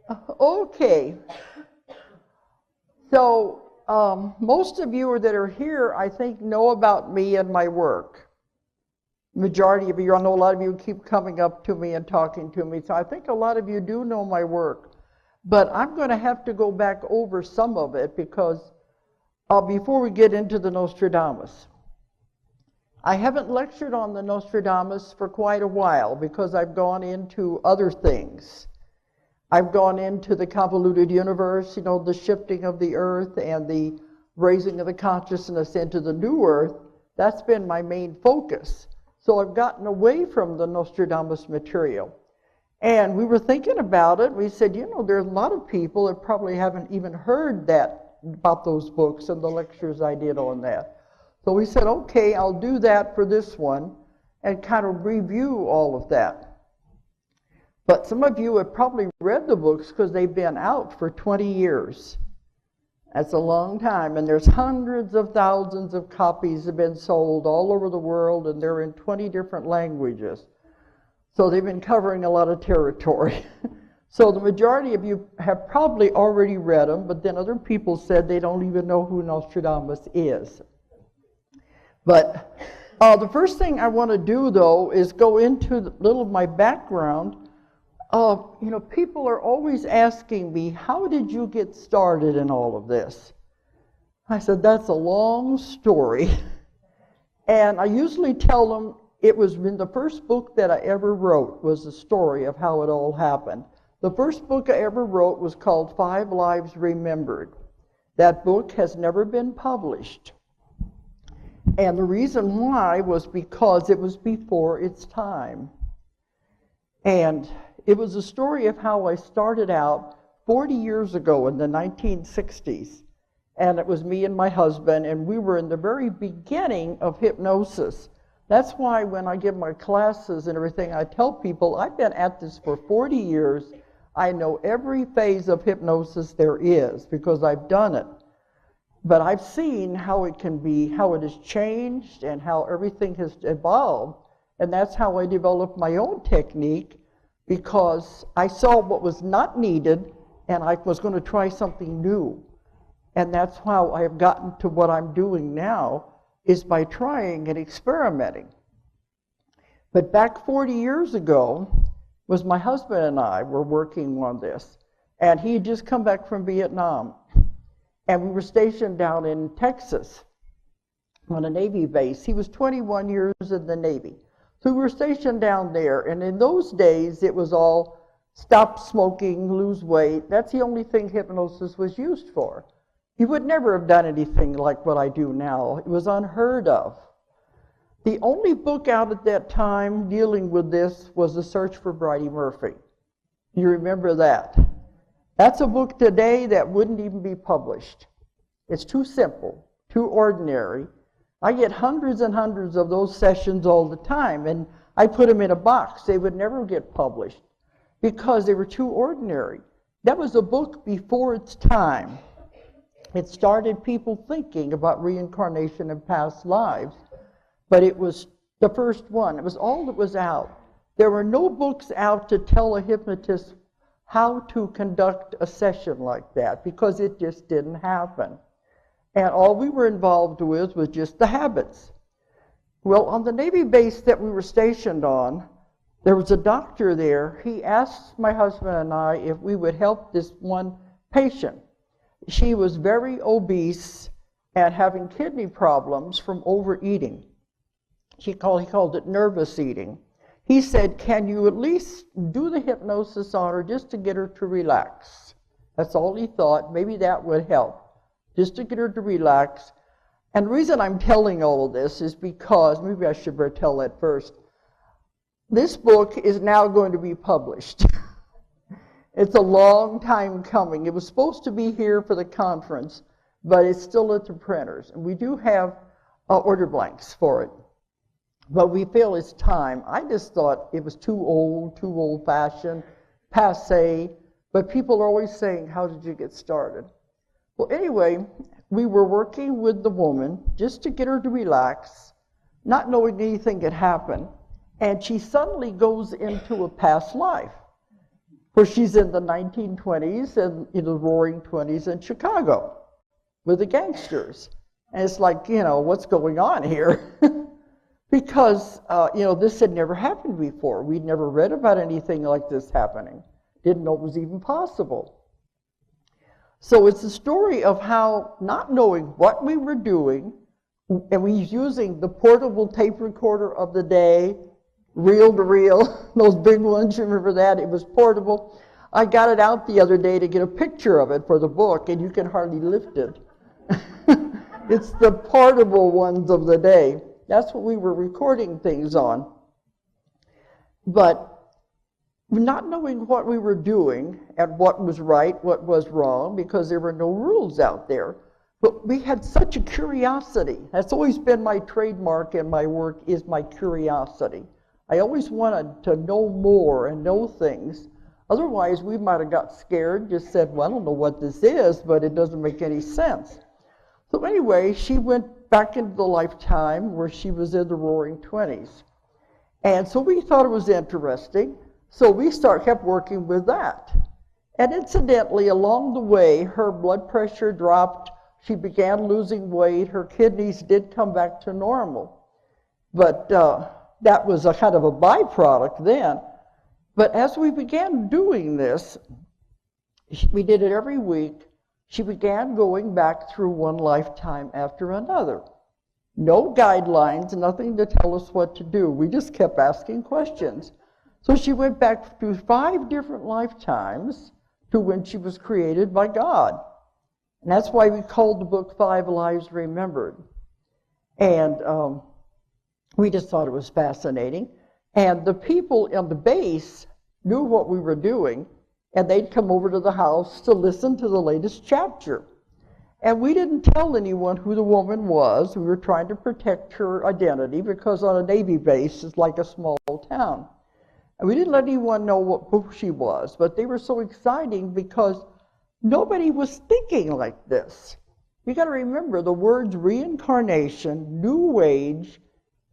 Okay, so most of you that are here, I think, know about me and my work. Majority of you, I know a lot of you keep coming up to me and talking to me, so I think a lot of you do know my work. But I'm going to have to go back over some of it because before we get into the Nostradamus. I haven't lectured on the Nostradamus for quite a while because I've gone into other things. I've gone into the convoluted universe, you know, the shifting of the earth and the raising of the consciousness into the new earth. That's been my main focus. So I've gotten away from the Nostradamus material. And we were thinking about it. We said, you know, there's a lot of people that probably haven't even heard that about those books and the lectures I did on that. So we said, okay, I'll do that for this one and kind of review all of that. But some of you have probably read the books because they've been out for 20 years. That's a long time, and there's hundreds of thousands of copies have been sold all over the world, and they're in 20 different languages. So they've been covering a lot of territory. So the majority of you have probably already read them, but then other people said they don't even know who Nostradamus is. But the first thing I want to do, though, is go into a little of my background. You know, people are always asking me, how did you get started in all of this? I said, that's a long story. And I usually tell them it was in the first book that I ever wrote was the story of how it all happened. The first book I ever wrote was called 5 Lives Remembered. That book has never been published. And the reason why was because it was before its time. And it was a story of how I started out 40 years ago in the 1960s. And it was me and my husband, and we were in the very beginning of hypnosis. That's why when I give my classes and everything, I tell people I've been at this for 40 years. I know every phase of hypnosis there is because I've done it. But I've seen how it can be, how it has changed and how everything has evolved. And that's how I developed my own technique, because I saw what was not needed and I was going to try something new. And that's how I have gotten to what I'm doing now, is by trying and experimenting. But back 40 years ago was my husband and I were working on this. And he had just come back from Vietnam. And we were stationed down in Texas on a Navy base. He was 21 years in the Navy. So we were stationed down there. And in those days, it was all stop smoking, lose weight. That's the only thing hypnosis was used for. You would never have done anything like what I do now. It was unheard of. The only book out at that time dealing with this was The Search for Bridie Murphy. You remember that? That's a book today that wouldn't even be published. It's too simple, too ordinary. I get hundreds and hundreds of those sessions all the time, and I put them in a box. They would never get published because they were too ordinary. That was a book before its time. It started people thinking about reincarnation and past lives, but it was the first one. It was all that was out. There were no books out to tell a hypnotist how to conduct a session like that, because it just didn't happen. And all we were involved with was just the habits. Well, on the Navy base that we were stationed on, there was a doctor there. He asked my husband and I if we would help this one patient. She was very obese and having kidney problems from overeating. He called it nervous eating. He said, can you at least do the hypnosis on her just to get her to relax? That's all he thought. Maybe that would help, just to get her to relax. And the reason I'm telling all of this is because, maybe I should better tell that first. This book is now going to be published. It's a long time coming. It was supposed to be here for the conference, but it's still at the printers. And we do have order blanks for it. But we feel it's time. I just thought it was too old-fashioned, passé. But people are always saying, how did you get started? Well, anyway, we were working with the woman just to get her to relax, not knowing anything had happened. And she suddenly goes into a past life. where she's in the 1920s and in the roaring 20s in Chicago with the gangsters. And it's like, what's going on here? Because, this had never happened before. We'd never read about anything like this happening. Didn't know it was even possible. So it's a story of how, not knowing what we were doing, and we was using the portable tape recorder of the day, reel to reel, those big ones, you remember that? It was portable. I got it out the other day to get a picture of it for the book, and you can hardly lift it. It's the portable ones of the day. That's what we were recording things on. But not knowing what we were doing and what was right, what was wrong, because there were no rules out there. But we had such a curiosity. That's always been my trademark in my work, is my curiosity. I always wanted to know more and know things. Otherwise, we might have got scared, just said, well, I don't know what this is, but it doesn't make any sense. So anyway, she went back into the lifetime where she was in the roaring 20s. And so we thought it was interesting. So we kept working with that. And incidentally, along the way, her blood pressure dropped. She began losing weight. Her kidneys did come back to normal. But that was a kind of a byproduct then. But as we began doing this, we did it every week. She began going back through one lifetime after another. No guidelines, nothing to tell us what to do. We just kept asking questions. So she went back through 5 different lifetimes to when she was created by God. And that's why we called the book 5 Lives Remembered. And we just thought it was fascinating. And the people on the base knew what we were doing, and they'd come over to the house to listen to the latest chapter. And we didn't tell anyone who the woman was. We were trying to protect her identity, because on a Navy base, it's like a small town. And we didn't let anyone know who she was, but they were so exciting because nobody was thinking like this. You got to remember the words reincarnation, new age,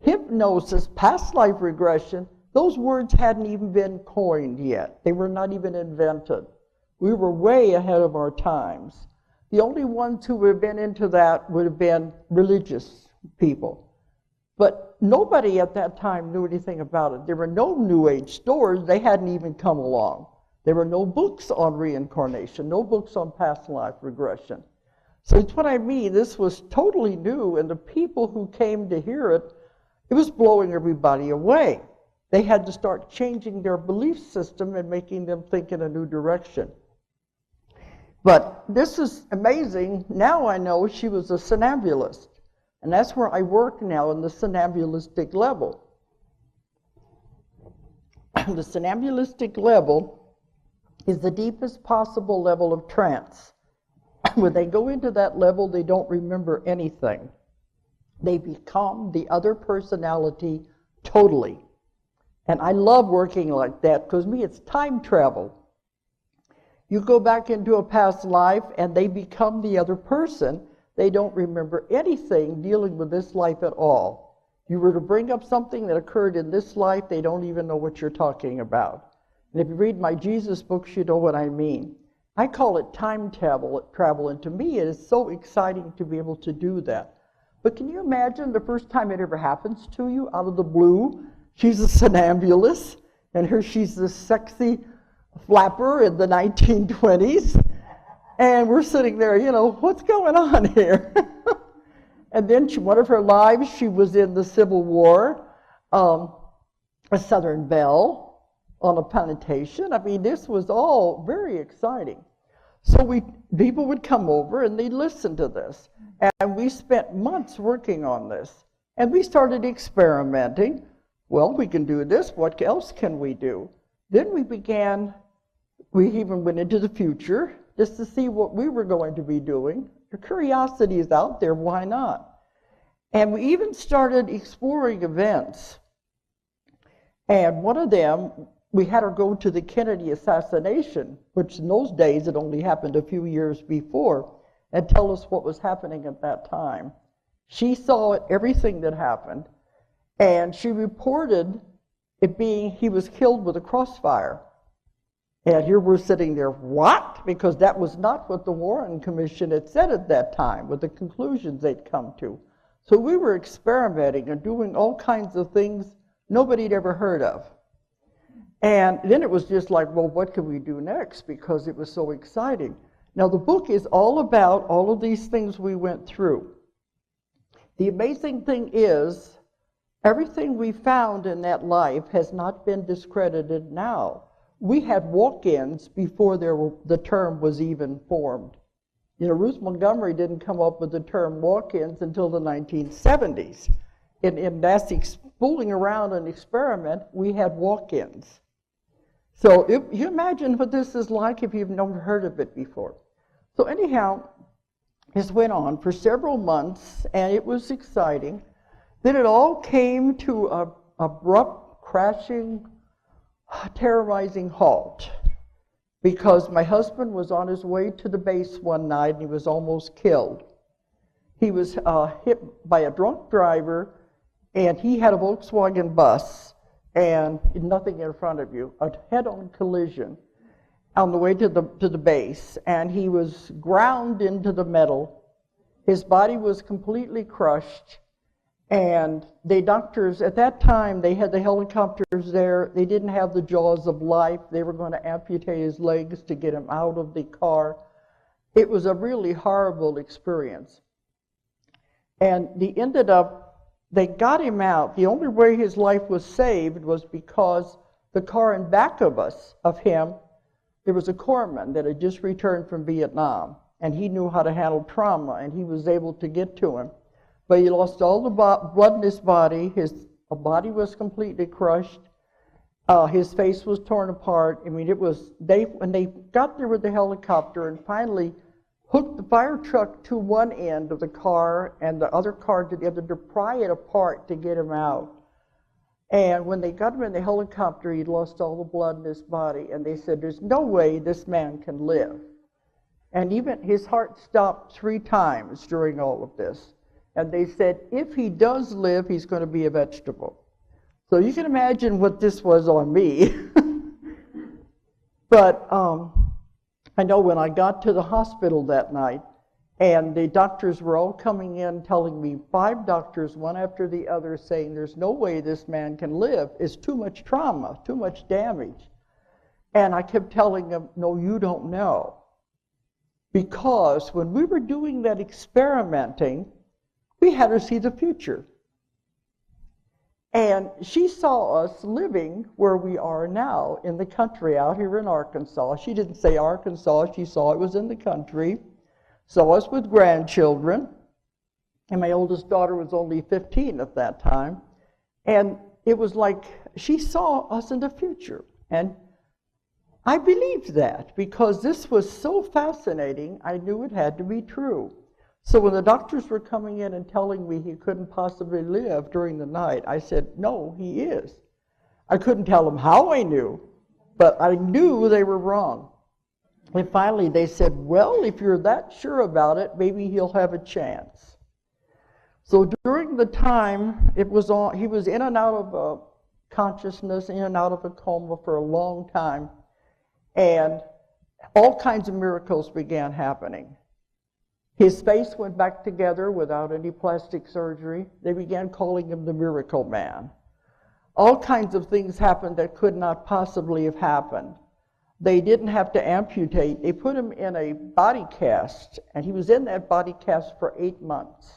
hypnosis, past life regression, those words hadn't even been coined yet. They were not even invented. We were way ahead of our times. The only ones who would have been into that would have been religious people. But nobody at that time knew anything about it. There were no New Age stores. They hadn't even come along. There were no books on reincarnation, no books on past life regression. So it's what I mean. This was totally new, and the people who came to hear it, it was blowing everybody away. They had to start changing their belief system and making them think in a new direction. But this is amazing. Now I know she was a somnambulist. And that's where I work now, in the somnambulistic level. The somnambulistic level is the deepest possible level of trance. When they go into that level, they don't remember anything. They become the other personality totally. And I love working like that, because me, it's time travel. You go back into a past life and they become the other person. They don't remember anything dealing with this life at all. You were to bring up something that occurred in this life, they don't even know what you're talking about. And if you read my Jesus books, you know what I mean. I call it time travel, and to me it is so exciting to be able to do that. But can you imagine the first time it ever happens to you, out of the blue? She's a somnambulist, and here she's this sexy flapper in the 1920s. And we're sitting there, what's going on here? And then one of her lives, she was in the Civil War, a Southern belle on a plantation. I mean, this was all very exciting. So people would come over and they'd listen to this. And we spent months working on this. And we started experimenting. Well, we can do this. What else can we do? Then we even went into the future just to see what we were going to be doing. Your curiosity is out there, why not? And we even started exploring events. And one of them, we had her go to the Kennedy assassination, which in those days it only happened a few years before, and tell us what was happening at that time. She saw everything that happened, and she reported he was killed with a crossfire. And here we're sitting there, what? Because that was not what the Warren Commission had said at that time, with the conclusions they'd come to. So we were experimenting and doing all kinds of things nobody'd ever heard of. And then it was just like, well, what can we do next? Because it was so exciting. Now, the book is all about all of these things we went through. The amazing thing is, everything we found in that life has not been discredited now. We had walk-ins before the term was even formed. You know, Ruth Montgomery didn't come up with the term walk-ins until the 1970s. In that's fooling around and experiment, we had walk-ins. So you imagine what this is like if you've never heard of it before. So anyhow, this went on for several months, and it was exciting. Then it all came to an abrupt, crashing, terrorizing halt, because my husband was on his way to the base one night and he was almost killed. He was hit by a drunk driver, and he had a Volkswagen bus and nothing in front of you, a head-on collision on the way to the base, and he was ground into the metal. His body was completely crushed. And the doctors, at that time, they had the helicopters there. They didn't have the jaws of life. They were going to amputate his legs to get him out of the car. It was a really horrible experience. And they got him out. The only way his life was saved was because the car in back of him, there was a corpsman that had just returned from Vietnam. And he knew how to handle trauma, and he was able to get to him. But he lost all the blood in his body. His body was completely crushed. His face was torn apart. I mean, when they got there with the helicopter and finally hooked the fire truck to one end of the car and the other car to the other to pry it apart to get him out. And when they got him in the helicopter, he'd lost all the blood in his body. And they said, there's no way this man can live. And even his heart stopped 3 times during all of this. And they said, if he does live, he's going to be a vegetable. So you can imagine what this was on me. But I know when I got to the hospital that night, and the doctors were all coming in telling me, 5 doctors, one after the other, saying there's no way this man can live. It's too much trauma, too much damage. And I kept telling them, no, you don't know. Because when we were doing that experimenting, we had her see the future. And she saw us living where we are now in the country out here in Arkansas. She didn't say Arkansas, she saw it was in the country. Saw us with grandchildren. And my oldest daughter was only 15 at that time. And it was like she saw us in the future. And I believed that because this was so fascinating, I knew it had to be true. So when the doctors were coming in and telling me he couldn't possibly live during the night, I said, no, he is. I couldn't tell them how I knew, but I knew they were wrong. And finally they said, well, if you're that sure about it, maybe he'll have a chance. So during the time he was in and out of consciousness, in and out of a coma for a long time, and all kinds of miracles began happening. His face went back together without any plastic surgery. They began calling him the Miracle Man. All kinds of things happened that could not possibly have happened. They didn't have to amputate. They put him in a body cast, and he was in that body cast for 8 months.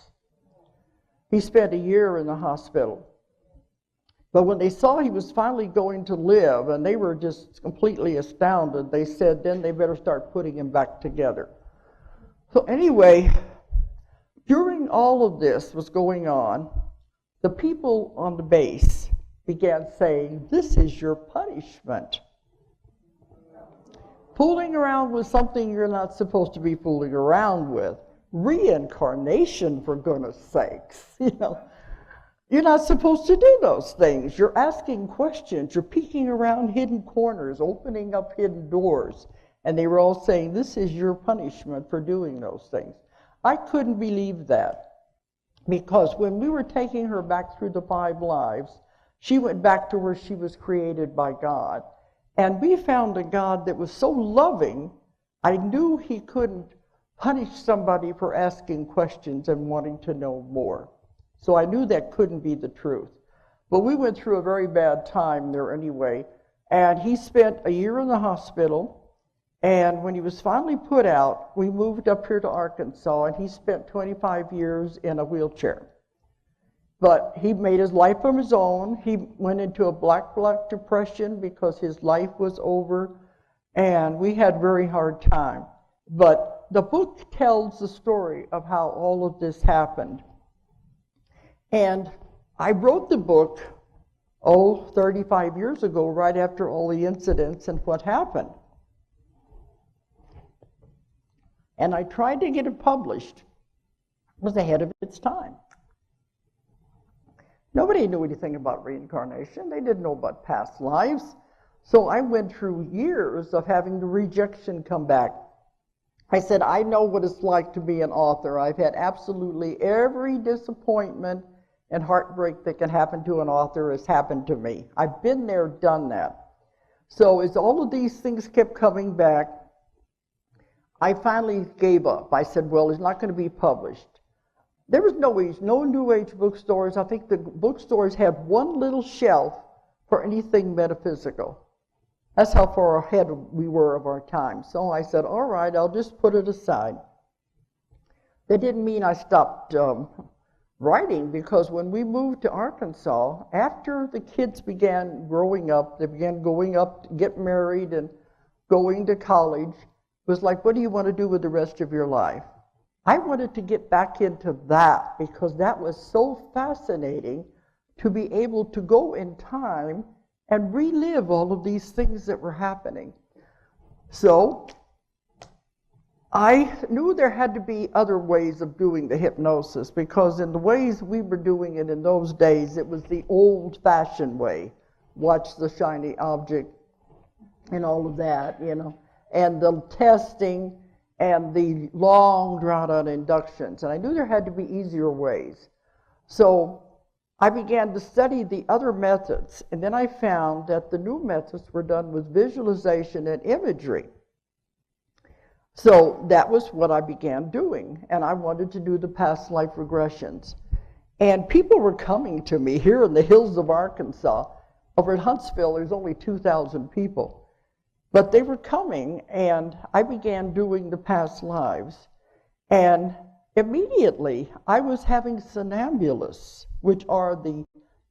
He spent a year in the hospital. But when they saw he was finally going to live, and they were just completely astounded, they said then they better start putting him back together. So anyway, during all of this was going on, the people on the base began saying, this is your punishment. Fooling around with something you're not supposed to be fooling around with. Reincarnation, for goodness sakes. You're not supposed to do those things. You're asking questions. You're peeking around hidden corners, opening up hidden doors. And they were all saying, this is your punishment for doing those things. I couldn't believe that. Because when we were taking her back through the 5 lives, she went back to where she was created by God. And we found a God that was so loving, I knew he couldn't punish somebody for asking questions and wanting to know more. So I knew that couldn't be the truth. But we went through a very bad time there anyway. And he spent a year in the hospital. And when he was finally put out, we moved up here to Arkansas, and he spent 25 years in a wheelchair. But he made his life of his own. He went into a black depression because his life was over, and we had a very hard time. But the book tells the story of how all of this happened. And I wrote the book, 35 years ago, right after all the incidents and what happened. And I tried to get it published. It was ahead of its time. Nobody knew anything about reincarnation. They didn't know about past lives. So I went through years of having the rejection come back. I said, I know what it's like to be an author. I've had absolutely every disappointment and heartbreak that can happen to an author has happened to me. I've been there, done that. So as all of these things kept coming back, I finally gave up. I said, well, it's not going to be published. There was no New Age bookstores. I think the bookstores had one little shelf for anything metaphysical. That's how far ahead we were of our time. So I said, all right, I'll just put it aside. That didn't mean I stopped writing, because when we moved to Arkansas, after the kids began growing up, they began going up to get married and going to college, it was like, what do you want to do with the rest of your life? I wanted to get back into that because that was so fascinating, to be able to go in time and relive all of these things that were happening. So I knew there had to be other ways of doing the hypnosis, because in the ways we were doing it in those days, it was the old-fashioned way. Watch the shiny object and all of that, you know, and the testing and the long drawn-out inductions. And I knew there had to be easier ways. So I began to study the other methods, and then I found that the new methods were done with visualization and imagery. So that was what I began doing, and I wanted to do the past life regressions. And people were coming to me here in the hills of Arkansas. Over at Huntsville, there's only 2,000 people. But they were coming, and I began doing the past lives. And immediately, I was having somnambulists, which are the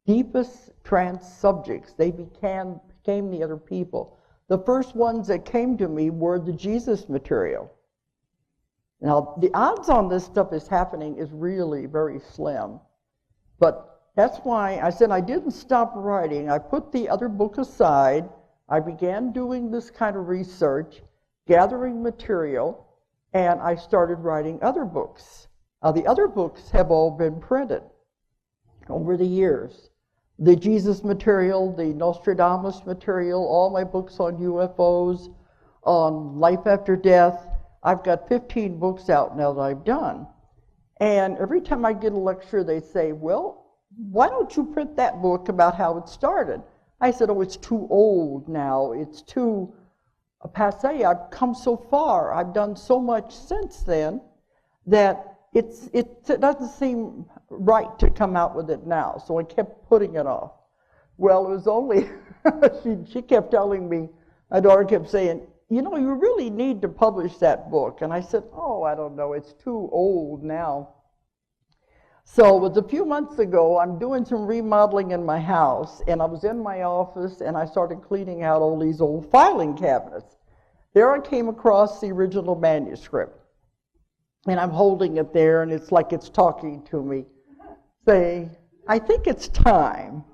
deepest trance subjects. They became the other people. The first ones that came to me were the Jesus material. Now, the odds on this stuff is happening is really very slim. But that's why I said I didn't stop writing. I put the other book aside. I began doing this kind of research, gathering material, and I started writing other books. The other books have all been printed over the years. The Jesus material, the Nostradamus material, all my books on UFOs, on life after death. I've got 15 books out now that I've done. And every time I get a lecture, they say, well, why don't you print that book about how it started? I said, oh, it's too old now. It's too passé. I've come so far. I've done so much since then that it doesn't seem right to come out with it now. So I kept putting it off. Well, it was only, she kept telling me, my daughter kept saying, you know, you really need to publish that book. And I said, oh, I don't know. It's too old now. So it was a few months ago, I'm doing some remodeling in my house, and I was in my office, and I started cleaning out all these old filing cabinets. There I came across the original manuscript, and I'm holding it there, and it's like it's talking to me, saying, I think it's time.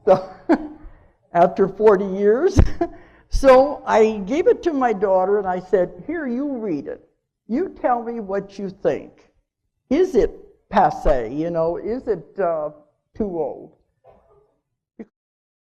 So after 40 years, so I gave it to my daughter, and I said, here, you read it. You tell me what you think. Is it passé, you know, is it too old?